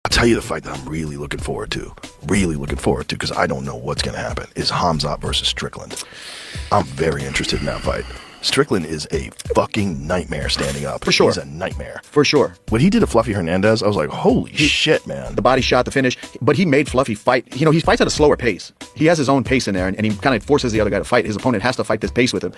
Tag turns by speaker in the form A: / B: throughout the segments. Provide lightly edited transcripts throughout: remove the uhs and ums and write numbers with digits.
A: I'll tell you the fight that I'm really looking forward to, because I don't know what's going to happen, is Khamzat versus Strickland. I'm very interested in that fight. Strickland is a fucking nightmare standing up.
B: For sure.
A: He's a nightmare.
B: For sure.
A: What he did to Fluffy Hernandez, I was like, holy shit, man.
B: The body shot, the finish, but he made Fluffy fight. You know, he fights at a slower pace. He has his own pace in there, and he kind of forces the other guy to fight. His opponent has to fight this pace with him.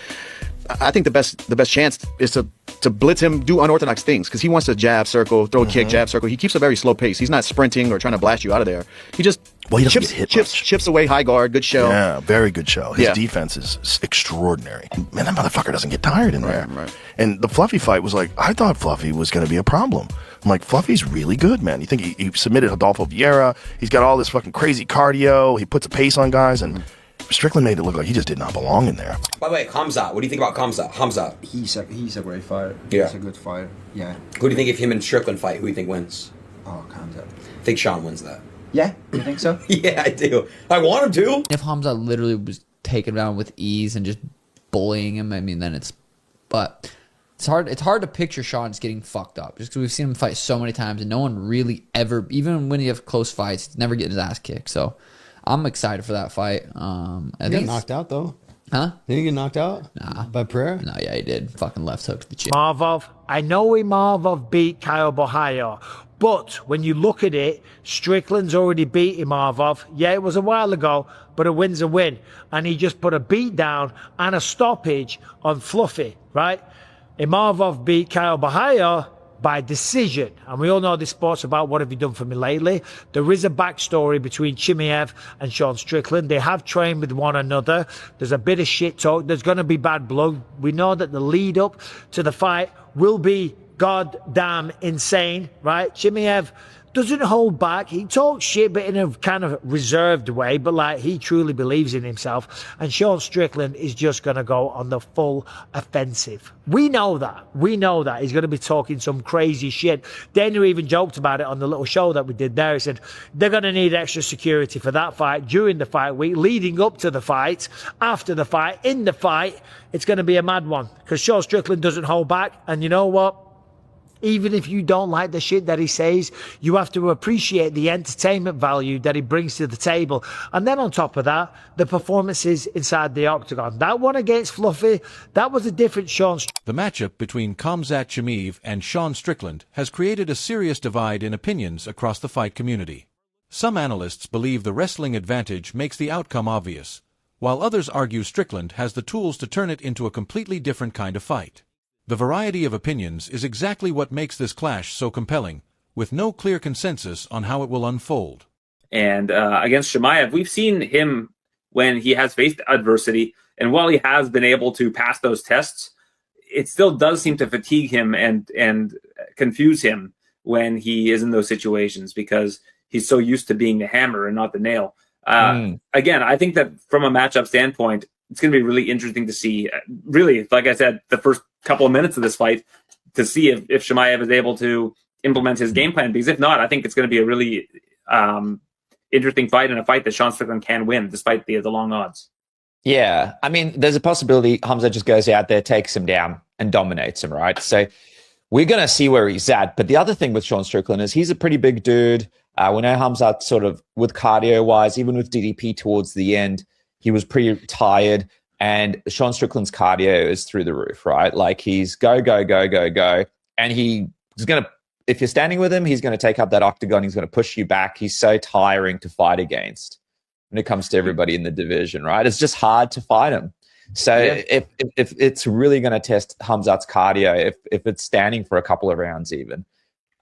B: I think the best chance is to blitz him, do unorthodox things, because he wants to jab, circle, throw a kick, jab, circle. He keeps a very slow pace. He's not sprinting or trying to blast you out of there. He just chips away, high guard, good shell.
A: Yeah, very good shell. His defense is extraordinary. Man, that motherfucker doesn't get tired in there.
B: Right.
A: And the Fluffy fight was like, I thought Fluffy was going to be a problem. I'm like, Fluffy's really good, man. You think he submitted Adolfo Vieira. He's got all this fucking crazy cardio. He puts a pace on guys, and Strickland made it look like he just did not belong in there.
C: By the way, Khamzat, what do you think about Khamzat?
D: He's a great fighter.
C: Yeah.
D: He's a good fighter. Yeah.
C: Who do you think if him and Strickland fight, who do you think wins?
D: Oh, Khamzat.
C: I think Sean wins that.
D: Yeah? You think so?
C: Yeah, I do. I want him to.
E: If Khamzat literally was taken down with ease and just bullying him, I mean, then but it's hard to picture Sean just getting fucked up, just because we've seen him fight so many times and no one really ever, even when you have close fights, he's never getting his ass kicked. So I'm excited for that fight. I
F: He
E: think
F: got knocked out though.
E: Huh?
F: Did he get knocked out?
E: Nah.
F: By prayer?
E: No, yeah, he did. Fucking left hook to the chin.
G: Marvov, I know Marvov beat Kyle Bohaya, but when you look at it, Strickland's already beaten Marvov. Yeah, it was a while ago, but a win's a win. And he just put a beat down and a stoppage on Fluffy, right? Marvov beat Kyle Bohaya by decision. And we all know this sport's about what have you done for me lately. There is a backstory between Chimaev and Sean Strickland. They have trained with one another. There's a bit of shit talk. There's going to be bad blood. We know that the lead up to the fight will be goddamn insane, right? Chimaev doesn't hold back. He talks shit, but in a kind of reserved way, but like he truly believes in himself. And Sean Strickland is just going to go on the full offensive. We know that. He's going to be talking some crazy shit. Dana even joked about it on the little show that we did there. He said they're going to need extra security for that fight during the fight week, leading up to the fight, after the fight, in the fight. It's going to be a mad one because Sean Strickland doesn't hold back. And you know what? Even if you don't like the shit that he says, you have to appreciate the entertainment value that he brings to the table. And then on top of that, the performances inside the octagon. That one against Fluffy, that was a different Sean.
H: The matchup between Khamzat Chimaev and Sean Strickland has created a serious divide in opinions across the fight community. Some analysts believe the wrestling advantage makes the outcome obvious, while others argue Strickland has the tools to turn it into a completely different kind of fight. The variety of opinions is exactly what makes this clash so compelling, with no clear consensus on how it will unfold.
I: And against Chimaev, we've seen him when he has faced adversity, and while he has been able to pass those tests, it still does seem to fatigue him and confuse him when he is in those situations because he's so used to being the hammer and not the nail. Again, I think that from a matchup standpoint, it's going to be really interesting to see, really, like I said, the first couple of minutes of this fight to see if Chimaev is able to implement his game plan. Because if not, I think it's going to be a really interesting fight and a fight that Sean Strickland can win despite the long odds.
J: Yeah. I mean, there's a possibility Khamzat just goes out there, takes him down and dominates him, right? So we're going to see where he's at. But the other thing with Sean Strickland is he's a pretty big dude. We know Khamzat sort of with cardio-wise, even with DDP towards the end, he was pretty tired. And Sean Strickland's cardio is through the roof, right? Like he's go. And he's going to, if you're standing with him, he's going to take up that octagon. He's going to push you back. He's so tiring to fight against when it comes to everybody in the division, right? It's just hard to fight him. So if it's really going to test Khamzat's cardio, if it's standing for a couple of rounds even,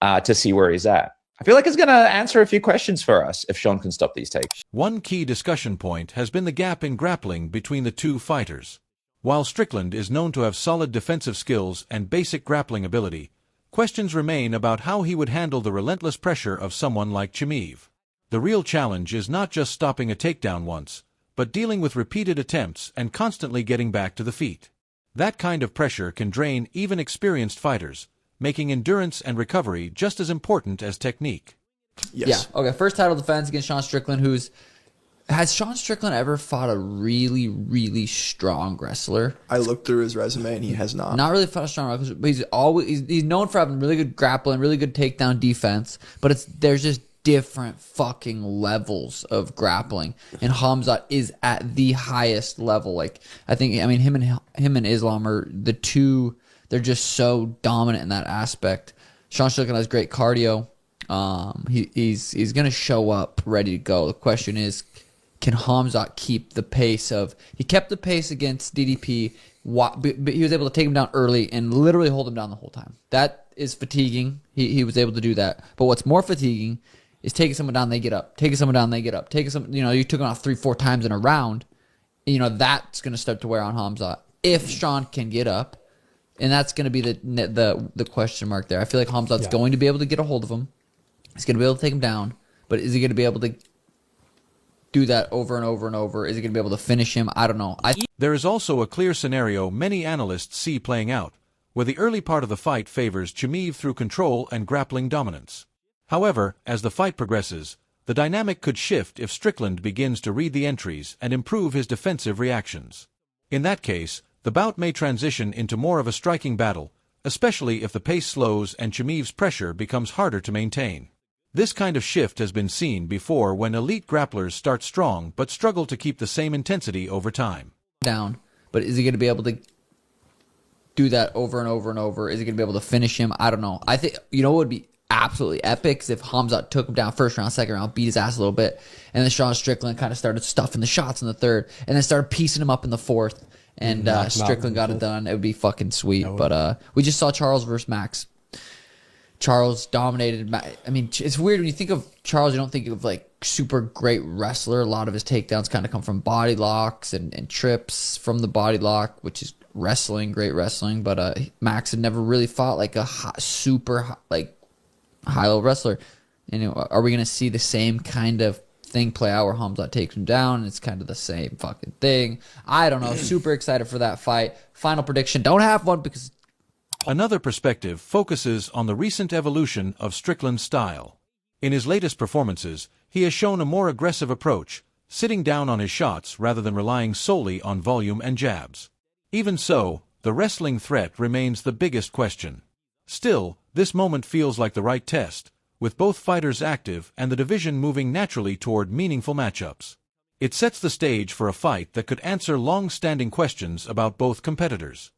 J: to see where he's at. I feel like it's going to answer a few questions for us if Sean can stop these takes.
H: One key discussion point has been the gap in grappling between the two fighters. While Strickland is known to have solid defensive skills and basic grappling ability, questions remain about how he would handle the relentless pressure of someone like Chimaev. The real challenge is not just stopping a takedown once, but dealing with repeated attempts and constantly getting back to the feet. That kind of pressure can drain even experienced fighters, making endurance and recovery just as important as technique.
E: Yes. Yeah. Okay. First title defense against Sean Strickland, has Sean Strickland ever fought a really, really strong wrestler?
K: I looked through his resume and he has not.
E: Not really fought a strong wrestler, but he's known for having really good grappling, really good takedown defense. But there's just different fucking levels of grappling, and Khamzat is at the highest level. Like, I mean, him and Islam are the two. They're just so dominant in that aspect. Sean Strickland has great cardio. He's gonna show up ready to go. The question is, can Khamzat keep the pace of? He kept the pace against DDP. But he was able to take him down early and literally hold him down the whole time. That is fatiguing. He was able to do that. But what's more fatiguing is taking someone down, they get up. Taking someone down, they get up. You took him off 3-4 times in a round. That's going to start to wear on Khamzat if Sean can get up, and that's going to be the question mark there. I feel like Khamzat's going to be able to get a hold of him. He's going to be able to take him down, but is he going to be able to do that over and over and over? Is he going to be able to finish him? I don't know.
H: There is also a clear scenario many analysts see playing out, where the early part of the fight favors Chimaev through control and grappling dominance. However, as the fight progresses, the dynamic could shift if Strickland begins to read the entries and improve his defensive reactions. In that case, the bout may transition into more of a striking battle, especially if the pace slows and Chimaev's pressure becomes harder to maintain. This kind of shift has been seen before when elite grapplers start strong but struggle to keep the same intensity over time.
E: Down, but is he going to be able to do that over and over and over? Is he going to be able to finish him? I don't know. I think, what would be absolutely epic is if Khamzat took him down first round, second round, beat his ass a little bit, and then Sean Strickland kind of started stuffing the shots in the third, and then started piecing him up in the fourth, and Strickland got it done. It would be fucking sweet. But we just saw Charles versus Max. Charles dominated. I mean, it's weird when you think of Charles, you don't think of like super great wrestler. A lot of his takedowns kind of come from body locks and trips from the body lock, which is great wrestling. But Max had never really fought like a super high-level wrestler. Are we going to see the same kind of thing play out where Khamzat takes him down and it's kind of the same fucking thing? I don't know. Super excited for that fight. Final prediction. Don't have one because...
H: Another perspective focuses on the recent evolution of Strickland's style. In his latest performances, he has shown a more aggressive approach, sitting down on his shots rather than relying solely on volume and jabs. Even so, the wrestling threat remains the biggest question. Still, this moment feels like the right test, with both fighters active and the division moving naturally toward meaningful matchups. It sets the stage for a fight that could answer long-standing questions about both competitors.